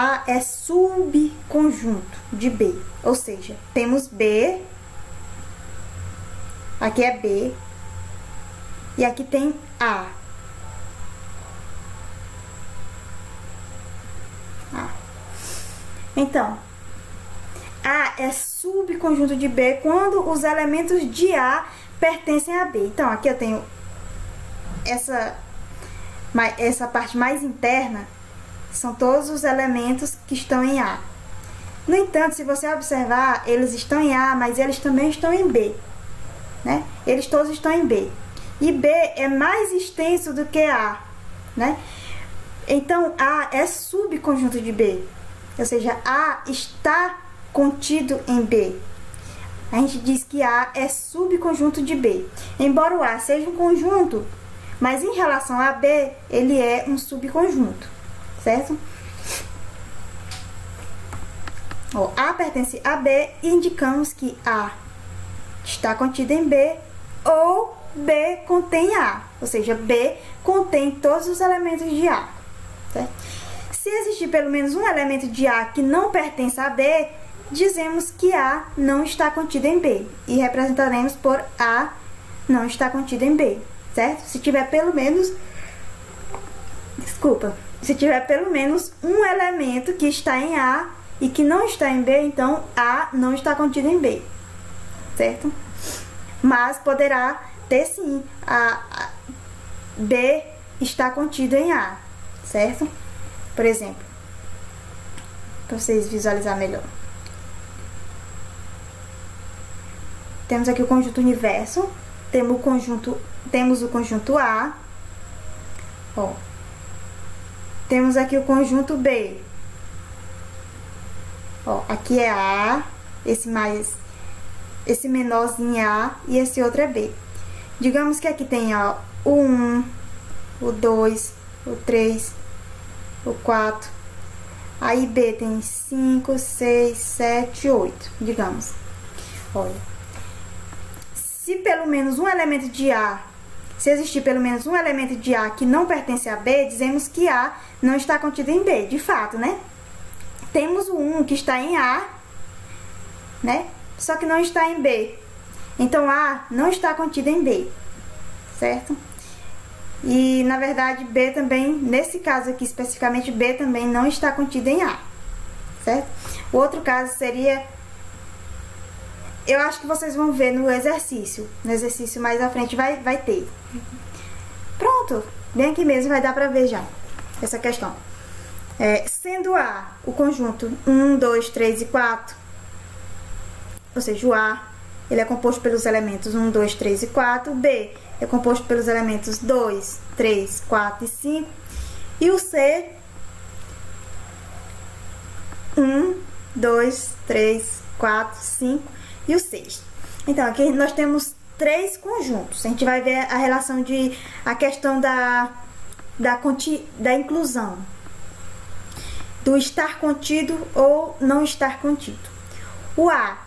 A é subconjunto de B, ou seja, temos B, aqui é B, e aqui tem A. Então, A é subconjunto de B quando os elementos de A pertencem a B. Então, aqui eu tenho essa parte mais interna, são todos os elementos que estão em A. No entanto, se você observar, eles estão em A, mas eles também estão em B, né? Eles todos estão em B. E B é mais extenso do que A, né? Então, A é subconjunto de B. Ou seja, A está contido em B. A gente diz que A é subconjunto de B. Embora o A seja um conjunto, mas em relação a B, ele é um subconjunto, certo? Ó, A pertence a B e indicamos que A está contido em B ou B contém A. Ou seja, B contém todos os elementos de A, certo? Se existir pelo menos um elemento de A que não pertence a B, dizemos que A não está contido em B e representaremos por A não está contido em B, certo? Se tiver pelo menos, se tiver pelo menos um elemento que está em A e que não está em B, então A não está contido em B, certo? Mas poderá ter sim, B está contido em A, certo? Por exemplo, para vocês visualizarem melhor. Temos aqui o conjunto universo, temos o conjunto A, ó. Temos aqui o conjunto B. Ó, aqui é A, esse menorzinho é A e esse outro é B. Digamos que aqui tem, ó, o 1, o 2, o 3, o 4, aí B tem 5, 6, 7, 8, digamos. Olha, se pelo menos um elemento de A, se existir pelo menos um elemento de A que não pertence a B, dizemos que A não está contido em B, de fato, né? Temos o 1 que está em A, né? Só que não está em B. Então, A não está contido em B, certo? E, na verdade, B também, nesse caso aqui especificamente, B também não está contido em A, certo? O outro caso seria, eu acho que vocês vão ver no exercício mais à frente vai ter. Pronto, bem aqui mesmo vai dar pra ver já essa questão. Sendo A o conjunto 1, 2, 3 e 4, ou seja, o A ele é composto pelos elementos 1, 2, 3 e 4, B é composto pelos elementos 2, 3, 4 e 5, e o C 1, 2, 3, 4, 5 e o 6. Então, aqui nós temos 3 conjuntos. A gente vai ver a relação a questão da inclusão, do estar contido ou não estar contido. O A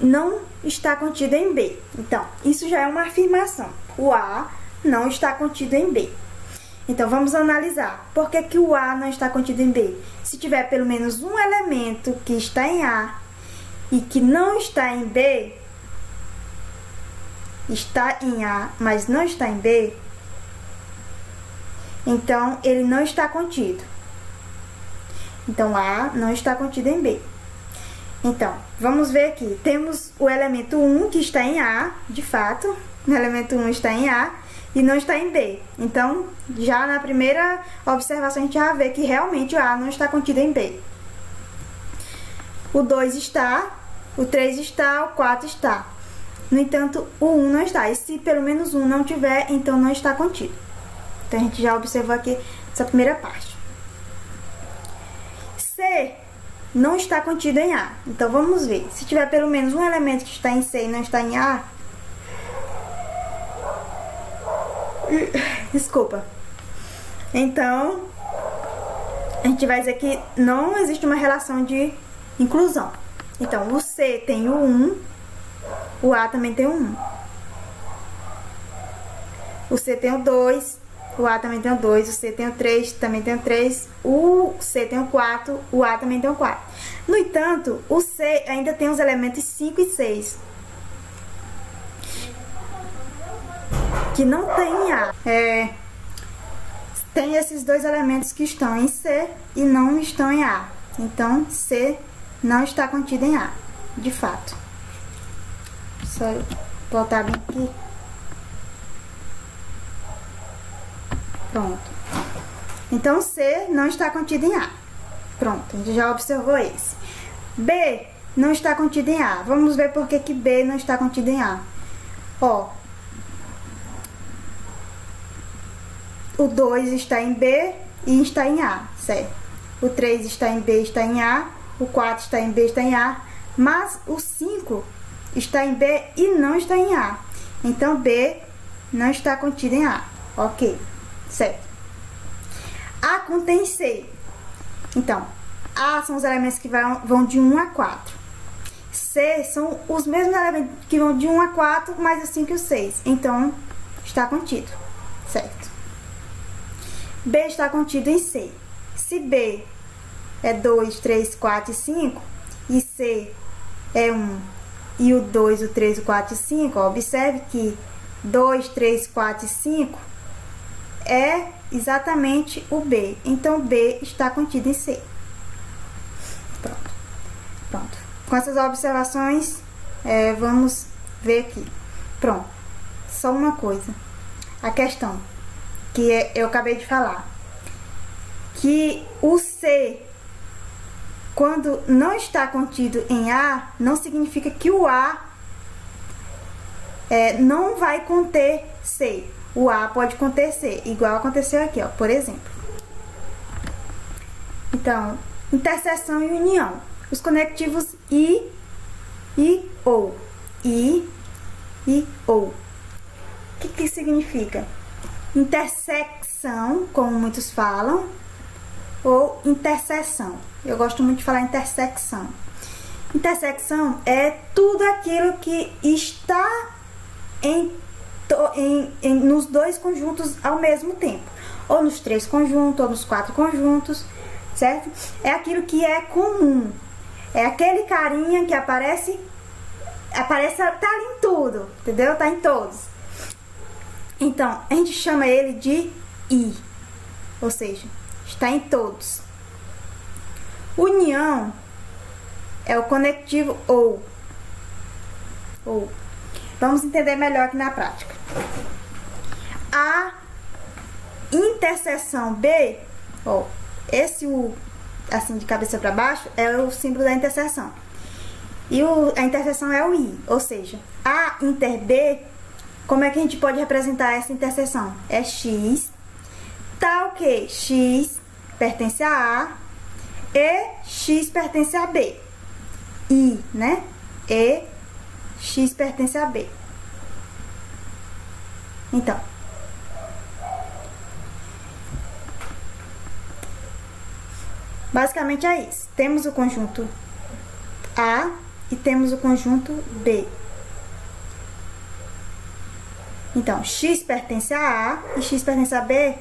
não está contido em B. Então, isso já é uma afirmação. O A não está contido em B. Então, vamos analisar. Por que que o A não está contido em B? Se tiver pelo menos um elemento que está em A e que não está em B, está em A, mas não está em B, então ele não está contido. Então, A não está contido em B. Então, vamos ver aqui. Temos o elemento 1 que está em A, de fato. O elemento 1 está em A e não está em B. Então, já na primeira observação, a gente já vê que realmente o A não está contido em B. O 2 está, o 3 está, o 4 está. No entanto, o 1 não está. E se pelo menos 1 não tiver, então não está contido. Então, a gente já observou aqui essa primeira parte. C não está contido em A. Então, vamos ver. Se tiver pelo menos um elemento que está em C e não está em A... Desculpa. Então, a gente vai dizer que não existe uma relação de inclusão. Então, o C tem o 1, o A também tem o 1. O C tem o 2, o A também tem o 2, o C tem o 3, também tem o 3, o C tem o 4, o A também tem o 4. No entanto, o C ainda tem os elementos 5 e 6, que não tem em A. Tem esses dois elementos que estão em C e não estão em A. Então, C não está contido em A, de fato. Só eu voltar bem aqui. Pronto. Então, C não está contido em A. Pronto, a gente já observou esse. B não está contido em A. Vamos ver por que B não está contido em A. Ó, o 2 está em B e está em A, certo? O 3 está em B e está em A. O 4 está em B e está em A. Mas o 5 está em B e não está em A. Então, B não está contido em A. Ok, certo. A contém C. Então, A são os elementos que vão de 1 a 4. C são os mesmos elementos que vão de 1 a 4, mais o 5 e o 6. Então, está contido, certo? B está contido em C. Se B é 2, 3, 4 e 5, e C é 1, e o 2, o 3, o 4 e 5, ó, observe que 2, 3, 4 e 5 é exatamente o B. Então, B está contido em C. Pronto. Pronto. Com essas observações, vamos ver aqui. Pronto. Só uma coisa. A questão que eu acabei de falar. Que o C, quando não está contido em A, não significa que o A não vai conter C. O A pode conter C, igual aconteceu aqui, ó, por exemplo. Então, interseção e união. Os conectivos I e OU. I e OU. O que significa? Intersecção, como muitos falam, ou interseção. Eu gosto muito de falar intersecção. Intersecção é tudo aquilo que está nos dois conjuntos ao mesmo tempo. Ou nos 3 conjuntos, ou nos 4 conjuntos, certo? É aquilo que é comum. É aquele carinha que aparece, tá ali em tudo, entendeu? Tá em todos. Então, a gente chama ele de I, ou seja, está em todos. União é o conectivo OU. Vamos entender melhor aqui na prática. A interseção B, ó, esse U, assim de cabeça para baixo, é o símbolo da interseção. E a interseção é o I, ou seja, A inter B, como é que a gente pode representar essa interseção? É X, tal que X pertence a A e X pertence a B. I, né? E X pertence a B. Então, basicamente é isso. Temos o conjunto A e temos o conjunto B. Então, X pertence a A e X pertence a B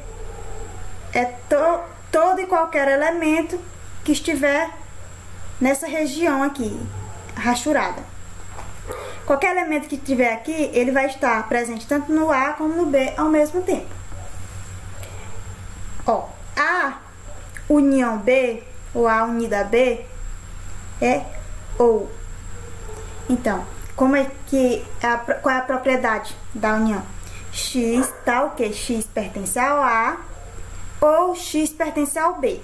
é todo e qualquer elemento que estiver nessa região aqui, rachurada. Qualquer elemento que estiver aqui, ele vai estar presente tanto no A como no B ao mesmo tempo. Ó, A união B, ou A unida a B, é OU. Então, qual é a propriedade da união? X tal que X pertence ao A ou X pertence ao B,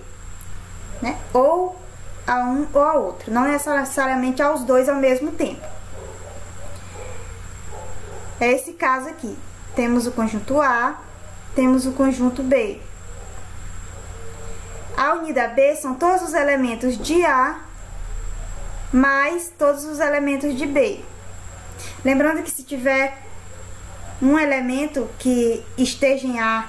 né? Ou a um ou a outro, não necessariamente aos dois ao mesmo tempo. É esse caso aqui. Temos o conjunto A, temos o conjunto B. A unida B são todos os elementos de A mais todos os elementos de B. Lembrando que se tiver um elemento que esteja em A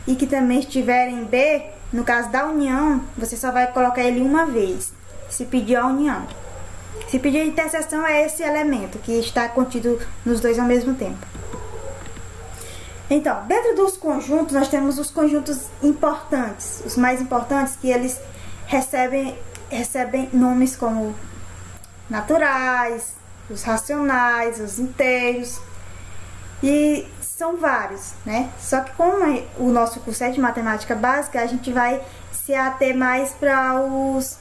e que também estiver em B, no caso da união, você só vai colocar ele uma vez, se pedir a união. Se pedir a interseção, é esse elemento que está contido nos dois ao mesmo tempo. Então, dentro dos conjuntos, nós temos os conjuntos importantes, os mais importantes, que eles recebem nomes como naturais, os racionais, os inteiros, e são vários, né? Só que como o nosso curso é de matemática básica, a gente vai se ater mais para os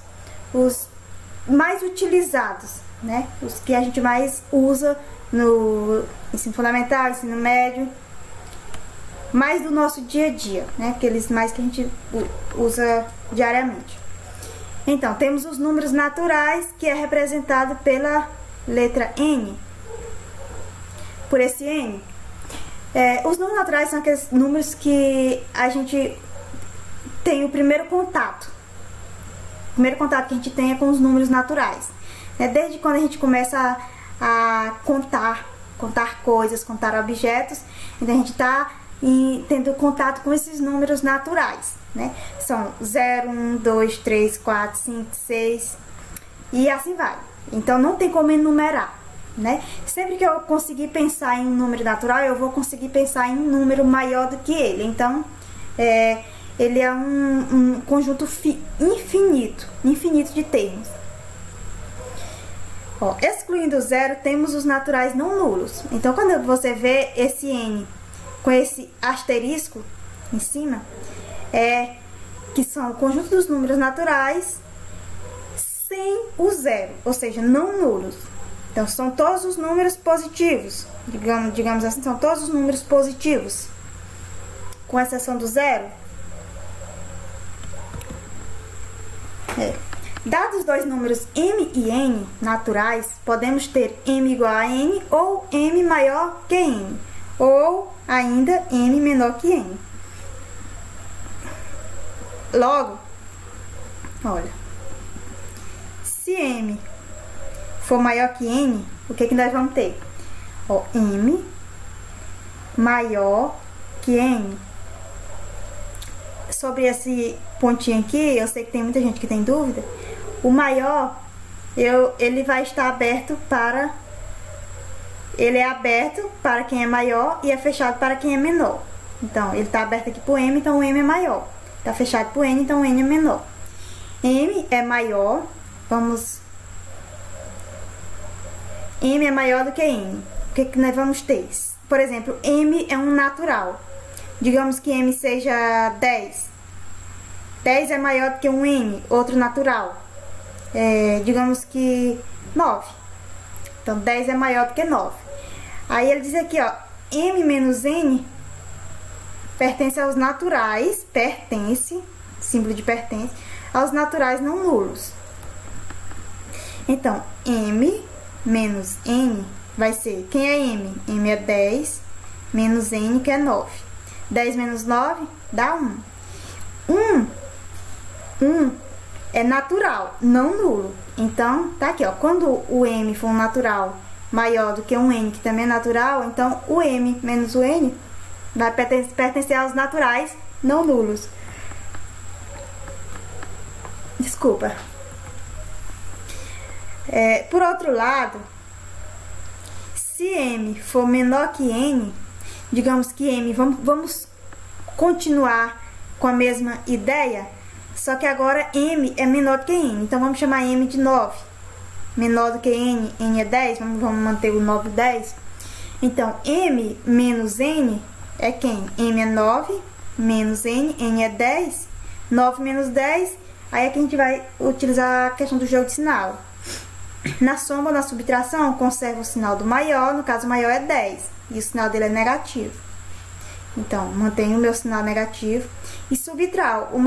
mais utilizados, né? Os que a gente mais usa no ensino fundamental, ensino médio, mais do nosso dia a dia, né? Aqueles mais que a gente usa diariamente. Então, temos os números naturais, que é representado pela letra N. Por esse N. Os números naturais são aqueles números que a gente tem o primeiro contato. O primeiro contato que a gente tem é com os números naturais. Desde quando a gente começa a contar coisas, contar objetos, então a gente está tendo contato com esses números naturais, né? São 0, 1, 2, 3, 4, 5, 6 e assim vai. Então não tem como enumerar, né? Sempre que eu conseguir pensar em um número natural, eu vou conseguir pensar em um número maior do que ele. Então, ele é um conjunto infinito de termos. Excluindo o zero, temos os naturais não nulos. Então, quando você vê esse N com esse asterisco em cima, que são o conjunto dos números naturais sem o zero, ou seja, não nulos. Então, são todos os números positivos, digamos assim, são todos os números positivos, com exceção do zero. Dados dois números m e n naturais, podemos ter m igual a n ou m maior que n, ou ainda m menor que n. Logo, olha, se m for maior que n, o que nós vamos ter? M maior que n. Sobre esse pontinho aqui, eu sei que tem muita gente que tem dúvida. O maior, ele vai estar aberto para... Ele é aberto para quem é maior e é fechado para quem é menor. Então, ele está aberto aqui para o m, então o m é maior. Está fechado para o n, então o n é menor. M é maior, M é maior do que n. O que nós vamos ter? Por exemplo, m é um natural. Digamos que m seja 10. 10 é maior do que um n, outro natural. Digamos que 9. Então, 10 é maior do que 9. Aí ele diz aqui, m menos n pertence aos naturais, símbolo de pertence, aos naturais não nulos. Então, m menos n vai ser, quem é m? M é 10, menos n, que é 9. 10 menos 9 dá 1. 1 é natural, não nulo. Então, tá aqui, quando o m for um natural maior do que um n, que também é natural, então o m menos o n vai pertencer aos naturais não nulos. Desculpa. Por outro lado, se m for menor que n, digamos que m, vamos continuar com a mesma ideia, só que agora m é menor do que n, então vamos chamar m de 9. Menor do que n, n é 10, vamos manter o 9 e 10. Então, m menos n é quem? M é 9, menos n, n é 10, 9 menos 10, aí aqui a gente vai utilizar a questão do jogo de sinal. Na soma ou na subtração, conserva o sinal do maior, no caso o maior é 10, e o sinal dele é negativo. Então, mantenho o meu sinal negativo e subtrai o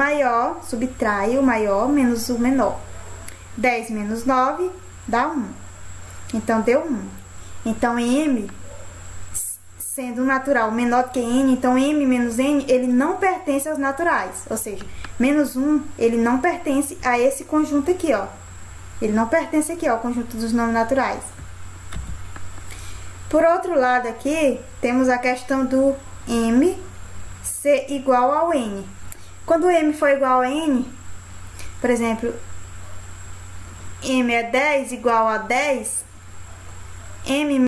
maior menos o menor. 10 menos 9 dá 1. Então, deu 1. Então, m, sendo um natural menor do que n, então m menos n, ele não pertence aos naturais. Ou seja, menos 1, ele não pertence a esse conjunto aqui, Ele não pertence aqui, ao conjunto dos nomes naturais. Por outro lado aqui, temos a questão do m ser igual ao n. Quando m for igual a n, por exemplo, m é 10 igual a 10, m